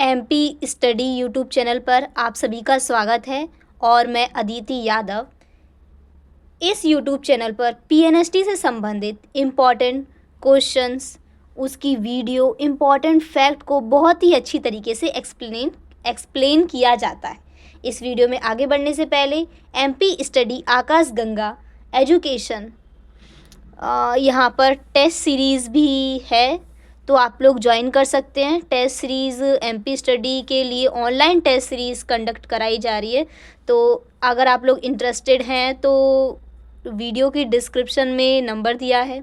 MP study YouTube channel पर आप सभी का स्वागत है और मैं अदिति यादव। इस यूट्यूब चैनल पर पीएनएसटी से संबंधित इम्पॉर्टेंट क्वेश्चंस, उसकी वीडियो, इम्पॉर्टेंट फैक्ट को बहुत ही अच्छी तरीके से एक्सप्लेन किया जाता है। इस वीडियो में आगे बढ़ने से पहले एमपी स्टडी आकाश गंगा एजुकेशन यहाँ पर टेस्ट सीरीज़ भी है, तो आप लोग ज्वाइन कर सकते हैं। टेस्ट सीरीज़ एमपी स्टडी के लिए ऑनलाइन टेस्ट सीरीज़ कंडक्ट कराई जा रही है, तो अगर आप लोग इंटरेस्टेड हैं तो वीडियो की डिस्क्रिप्शन में नंबर दिया है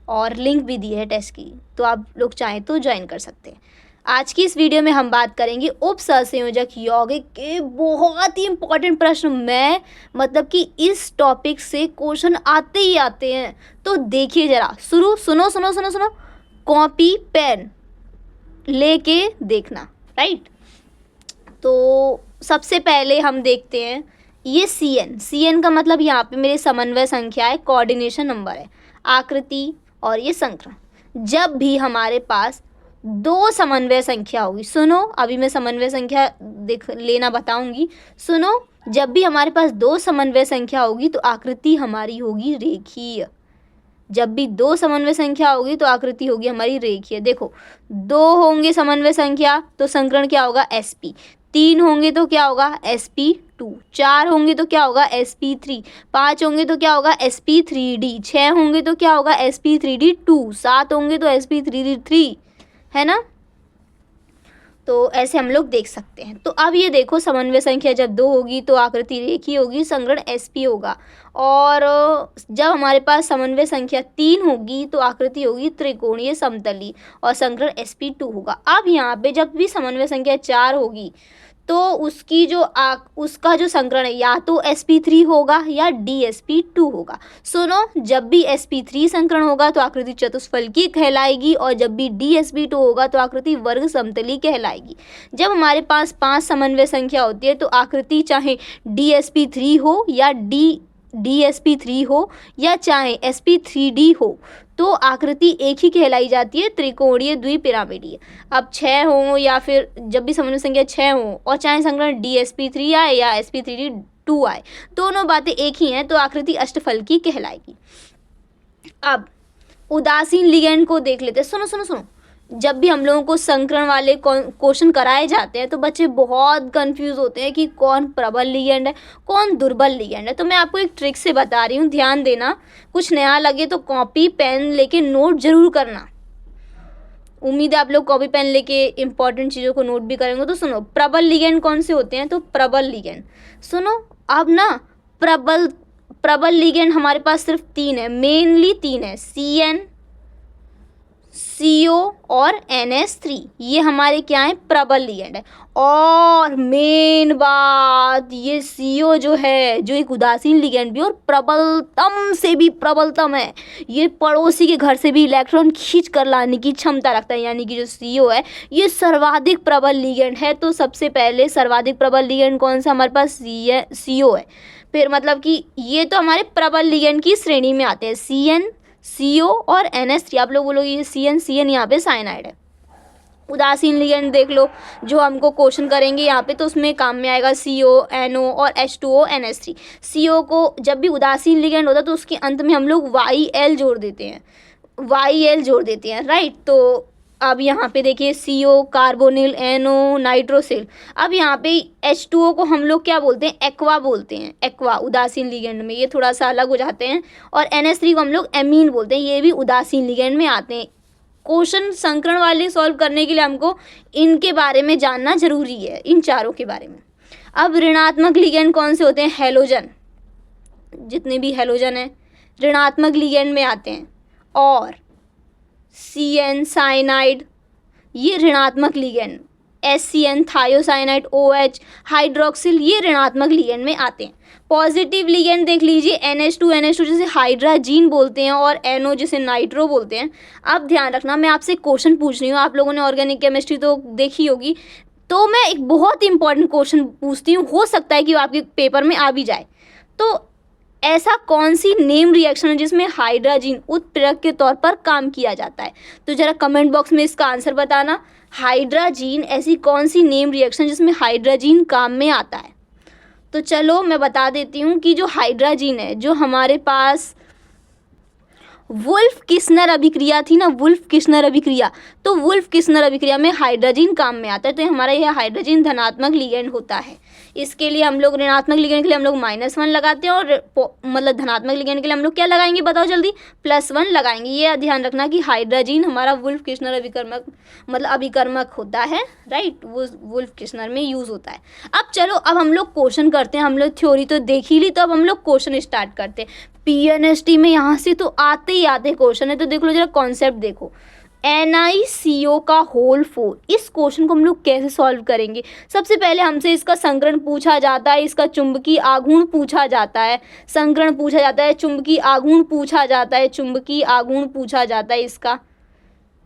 और लिंक भी दी है टेस्ट की, तो आप लोग चाहें तो ज्वाइन कर सकते हैं। आज की इस वीडियो में हम बात करेंगे उप सहसंयोजक यौगिक के बहुत ही इम्पोर्टेंट प्रश्न। मतलब कि इस टॉपिक से क्वेश्चन आते ही आते हैं, तो देखिए ज़रा, सुनो, कॉपी पेन लेके देखना, राइट। तो सबसे पहले हम देखते हैं ये सी एन का मतलब यहाँ पे मेरे समन्वय संख्या है, कोऑर्डिनेशन नंबर है, आकृति और ये संक्रमण। जब भी हमारे पास दो समन्वय संख्या होगी, सुनो अभी मैं समन्वय संख्या लेना बताऊंगी। सुनो, जब भी हमारे पास दो समन्वय संख्या होगी तो आकृति हमारी होगी रेखीय। जब भी दो समन्वय संख्या होगी तो आकृति होगी हमारी रेखीय। देखो, दो होंगे समन्वय संख्या तो संकरण क्या होगा, sp। तीन होंगे तो क्या होगा, sp2। चार होंगे तो क्या होगा, sp3। पाँच होंगे तो क्या होगा, sp3d। छः होंगे तो क्या होगा, sp3d2। सात होंगे तो sp3d3, है ना। तो ऐसे हम लोग देख सकते हैं। तो अब ये देखो, समन्वय संख्या जब दो होगी तो आकृति रेखीय होगी, संकरण sp होगा। और जब हमारे पास समन्वय संख्या तीन होगी तो आकृति होगी त्रिकोणीय समतली और संकरण sp2 होगा। अब यहाँ पे जब भी समन्वय संख्या चार होगी तो उसका जो संकरण है या तो sp3 होगा या dsp2 होगा। सुनो, जब भी sp3 संकरण होगा तो आकृति चतुष्फलकी कहलाएगी और जब भी dsp2 होगा तो आकृति वर्ग समतली कहलाएगी। जब हमारे पास पांच समन्वय संख्या होती है तो आकृति चाहे dsp3 हो या dsp3 हो या चाहे sp3d हो तो आकृति एक ही कहलाई जाती है, त्रिकोणीय द्विपिरामिडीय। अब छः हो या फिर जब भी समन्वय संख्या छः हो और चाहे संकरण dsp3 आए या sp3d2 आए, दोनों बातें एक ही हैं तो आकृति अष्टफलकी कहलाएगी। अब उदासीन लिगैंड को देख लेते हैं। सुनो, जब भी हम लोगों को संकरण वाले क्वेश्चन कराए जाते हैं तो बच्चे बहुत कंफ्यूज होते हैं कि कौन प्रबल लिगैंड है, कौन दुर्बल लिगैंड है। तो मैं आपको एक ट्रिक से बता रही हूँ, ध्यान देना। कुछ नया लगे तो कॉपी पेन लेके नोट जरूर करना। उम्मीद है आप लोग कॉपी पेन लेके इंपॉर्टेंट चीज़ों को नोट भी करेंगे। तो सुनो, प्रबल लिगैंड कौन से होते हैं, तो प्रबल लिगैंड सुनो। अब ना प्रबल लिगैंड हमारे पास सिर्फ तीन है, मेनली तीन है, CN, CO और NH3। ये हमारे क्या है, प्रबल लिगैंड है। और मेन बात, ये CO जो है, जो एक उदासीन लिगैंड भी और प्रबलतम से भी प्रबलतम है, ये पड़ोसी के घर से भी इलेक्ट्रॉन खींच कर लाने की क्षमता रखता है। यानी कि जो CO है ये सर्वाधिक प्रबल लिगैंड है। तो सबसे पहले सर्वाधिक प्रबल लिगैंड कौन सा हमारे पास, CO है। फिर मतलब कि ये तो हमारे प्रबल लिगैंड की श्रेणी में आते हैं, CN, CO और NH3। आप लोग बोलोगे ये CN यहाँ पे साइनाइड है। उदासीन लिगैंड देख लो, जो हमको क्वेश्चन करेंगे यहाँ पे, तो उसमें काम में आएगा CO, NO और H2O, NH3। CO को जब भी उदासीन लिगैंड होता है तो उसके अंत में हम लोग YL जोड़ देते हैं, राइट। तो अब यहाँ पे देखिए, CO कार्बोनिल, NO नाइट्रोसिल। अब यहाँ पे H2O को हम लोग क्या बोलते हैं, एक्वा बोलते हैं, एक्वा उदासीन लिगैंड में, ये थोड़ा सा अलग हो जाते हैं। और NH3 को हम लोग एमीन बोलते हैं, ये भी उदासीन लिगैंड में आते हैं। क्वेश्चन संकरण वाले सॉल्व करने के लिए हमको इनके बारे में जानना जरूरी है, इन चारों के बारे में। अब ऋणात्मक लिगैंड कौन से होते हैं, हैलोजन। जितने भी हैलोजन हैं ऋणात्मक लिगैंड में आते हैं। और CN साइनाइड, ये ऋणात्मक ligand. SCN thiocyanide, OH hydroxyl, ये ऋणात्मक लिगैंड में आते हैं। पॉजिटिव लिगैंड देख लीजिए, NH2 जिसे हाइड्राजीन बोलते हैं और NO जिसे नाइट्रो बोलते हैं। अब ध्यान रखना, मैं आपसे क्वेश्चन पूछ रही हूँ, आप लोगों ने ऑर्गेनिक केमिस्ट्री तो देखी होगी, तो मैं एक बहुत इंपॉर्टेंट क्वेश्चन पूछती हूँ, हो सकता है कि वो आपके पेपर में आ भी जाए। तो ऐसा कौन सी नेम रिएक्शन है जिसमें हाइड्राजीन उत्प्रेरक के तौर पर काम किया जाता है, तो जरा कमेंट बॉक्स में इसका आंसर बताना। हाइड्राजीन ऐसी कौन सी नेम रिएक्शन जिसमें हाइड्राजीन काम में आता है? तो चलो मैं बता देती हूँ कि जो हाइड्राजीन है, जो हमारे पास वुल्फ किस्नर अभिक्रिया थी ना, वुल्फ किस्नर अभिक्रिया, तो वुल्फ किस्नर अभिक्रिया में हाइड्रोजन काम में आता है। तो हमारा यह हाइड्रोजन धनात्मक लिगेंड होता है। इसके लिए हम लोग ऋणात्मक लिगेंड के लिए हम लोग -1 लगाते हैं, और मतलब धनात्मक लिगेंड के लिए हम लोग क्या लगाएंगे बताओ जल्दी, +1 लगाएंगे। ये ध्यान रखना कि हाइड्रोजन हमारा वुल्फ किस्नर अभिकर्मक मतलब अभिकर्मक होता है, राइट, वो वुल्फ किस्नर में यूज़ होता है। अब चलो, अब हम लोग क्वेश्चन करते हैं। हम लोग थ्योरी तो देख ही ली, तो अब हम लोग क्वेश्चन स्टार्ट करते हैं। PNST में यहाँ से तो आते ही आते क्वेश्चन है, तो देख लो जरा कॉन्सेप्ट देखो। NiCO का होल 4, इस क्वेश्चन को हम लोग कैसे सॉल्व करेंगे? सबसे पहले हमसे इसका संकरण पूछा जाता है, इसका चुंबकीय आघूर्ण पूछा जाता है, संकरण पूछा जाता है, चुंबकीय आघूर्ण पूछा जाता है, चुंबकीय आघूर्ण पूछा जाता है इसका,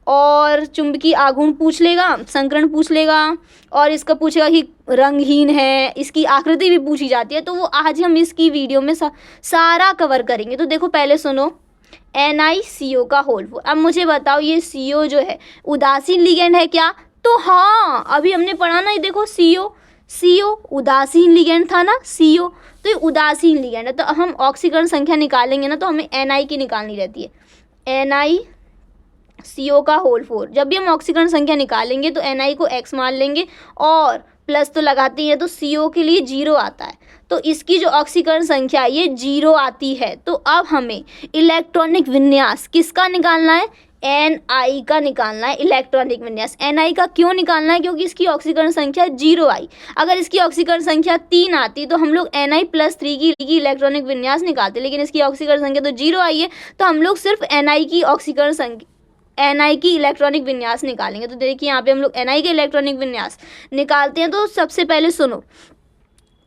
और चुंबकीय आघूर्ण पूछ लेगा, संकरण पूछ लेगा, और इसका पूछेगा कि रंगहीन है, इसकी आकृति भी पूछी जाती है। तो वो आज हम इसकी वीडियो में सारा कवर करेंगे। तो देखो पहले सुनो, NiCO का होल 4। अब मुझे बताओ ये CO जो है उदासीन लिगेंड है क्या? तो हाँ, अभी हमने पढ़ा ना, ये देखो CO उदासीन लिगेंड था ना, CO, तो ये उदासीन लिगेंड है। तो हम ऑक्सीकरण संख्या निकालेंगे ना, तो हमें Ni की निकालनी रहती है, NiCO का होल 4। जब भी हम ऑक्सीकरण संख्या निकालेंगे तो Ni को x मान लेंगे, और प्लस तो लगाते हैं, तो CO के लिए 0 आता है। तो इसकी जो ऑक्सीकरण संख्या है ये 0 आती है। तो अब हमें इलेक्ट्रॉनिक विन्यास किसका निकालना है? Ni का निकालना है, इलेक्ट्रॉनिक विन्यास। Ni का क्यों निकालना है? क्योंकि इसकी ऑक्सीकरण संख्या 0 आई। अगर इसकी ऑक्सीकरण संख्या 3 आती तो हम लोग Ni+3 की इलेक्ट्रॉनिक विन्यास निकालते, लेकिन इसकी ऑक्सीकरण संख्या तो 0 आई है, तो हम लोग सिर्फ Ni की ऑक्सीकरण संख्या, Ni की इलेक्ट्रॉनिक विन्यास निकालेंगे। तो देखिए यहाँ पे हम लोग Ni के इलेक्ट्रॉनिक विन्यास निकालते हैं। तो सबसे पहले सुनो,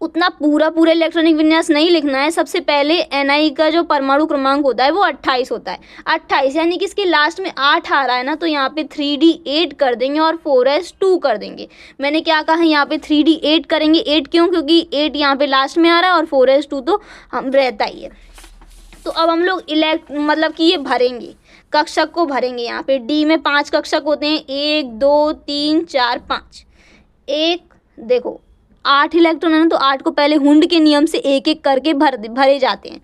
उतना पूरा इलेक्ट्रॉनिक विन्यास नहीं लिखना है। सबसे पहले Ni का जो परमाणु क्रमांक होता है वो 28 होता है। 28 यानी कि इसके लास्ट में 8 आ रहा है ना, तो यहाँ पे 3D8 कर देंगे और 4s2 कर देंगे। मैंने क्या कहा, यहाँ पे 3D8 करेंगे। 8 क्यों? क्योंकि 8 यहाँ पे लास्ट में आ रहा है, और 4s2 तो हम रहता ही है। तो अब हम लोग मतलब कि ये भरेंगे, कक्षक को भरेंगे। यहाँ पे D में 5 कक्षक होते हैं, 1 2 3 4 5। एक देखो 8 इलेक्ट्रॉन है ना, तो 8 को पहले हुंड के नियम से एक एक करके भरे जाते हैं।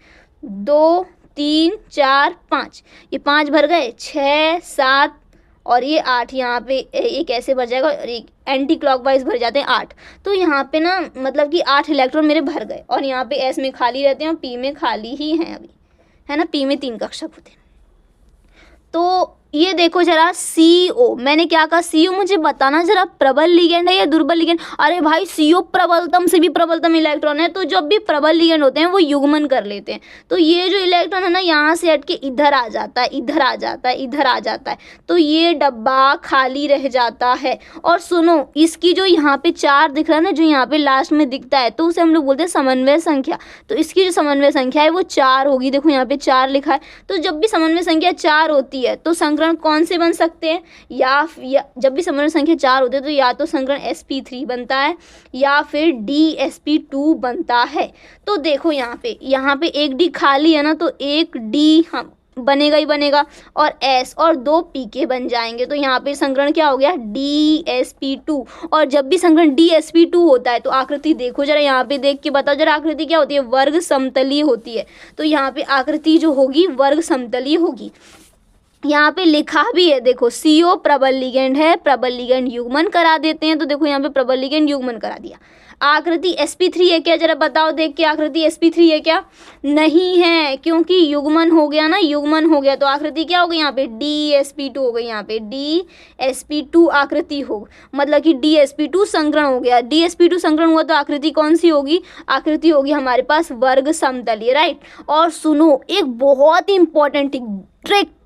2 3 4 5, ये 5 भर गए, 6 7 और ये 8। यहाँ पे एक ऐसे भर जाएगा, और एक एंटी क्लॉकवाइज भर जाते हैं 8। तो यहाँ पे ना मतलब कि 8 इलेक्ट्रॉन मेरे भर गए, और यहाँ पे S में खाली रहते हैं और P में खाली ही हैं अभी, है ना। P में 3 कक्षक होते हैं। तो ये देखो जरा CO, मैंने क्या कहा, CO मुझे बताना जरा प्रबल लिगेंड है या दुर्बल लिगेंड। अरे भाई CO प्रबलतम से भी प्रबलतम इलेक्ट्रॉन है, तो जब भी प्रबल लिगेंड होते हैं वो युग्मन कर लेते हैं। तो ये जो इलेक्ट्रॉन है ना, यहाँ से हट के इधर आ जाता है, इधर आ जाता है, इधर आ जाता है, तो ये डब्बा खाली रह जाता है। और सुनो, इसकी जो यहाँ पे 4 दिख रहा है ना, जो यहाँ पे लास्ट में दिखता है, तो उसे हम लोग बोलते हैं समन्वय संख्या। तो इसकी जो समन्वय संख्या है वो 4 होगी। देखो यहाँ पे 4 लिखा है। तो जब भी समन्वय संख्या 4 होती है तो संकरण कौन से बन सकते हैं? या जब भी समन्वय संख्या 4 होते हैं तो या तो संकरण sp3 बनता है, या फिर dsp2 बनता है। तो देखो यहाँ पे एक D खाली है ना, तो एक D हम बनेगा ही बनेगा, और S और 2 pk बन जाएंगे। तो यहाँ पे संकरण क्या हो गया? dsp2। और जब भी संकरण dsp2 होता है तो आकृति देखो जरा, यहाँ पे देख के बताओ जरा आकृति क्या होती है? वर्ग समतलीय होती है। तो यहाँ पे आकृति जो होगी वर्ग समतलीय होगी। यहाँ पे लिखा भी है, देखो CO प्रबल लिगेंड है, प्रबल लिगेंड युग्मन करा देते हैं। तो देखो यहाँ पे प्रबल लिगेंड युग्मन करा दिया। आकृति sp3 है क्या? जरा बताओ देख के, आकृति sp3 है क्या? नहीं है, क्योंकि युग्मन हो गया ना, युग्मन हो गया। तो आकृति क्या हो गई? यहाँ पे dsp2 हो गई, यहाँ पे dsp2 आकृति हो, मतलब कि dsp2 संकरण हो गया। dsp2 संकरण हुआ तो आकृति कौन सी होगी? आकृति होगी हमारे पास वर्ग समतलीय, राइट। और सुनो, एक बहुत ही इंपॉर्टेंट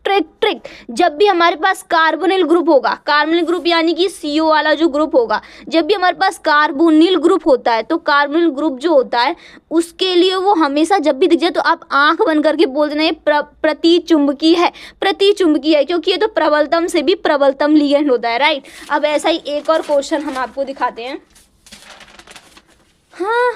ट्रिक, जब भी हमारे पास कार्बोनिल ग्रुप होगा, कार्बोनिल ग्रुप यानी कि CO वाला जो ग्रुप होगा, जब भी हमारे पास कार्बोनिल ग्रुप होता है, तो कार्बोनिल ग्रुप जो होता है उसके लिए वो हमेशा जब भी दिख जाए तो आप आंख बंद करके बोल देना ये प्रतिचुंबकीय है, प्रतिचुंबकीय है, क्योंकि ये तो प्रबलतम से भी प्रबलतम लिगेंड होता है, राइट। अब ऐसा ही एक और क्वेश्चन हम आपको दिखाते हैं। हाँ,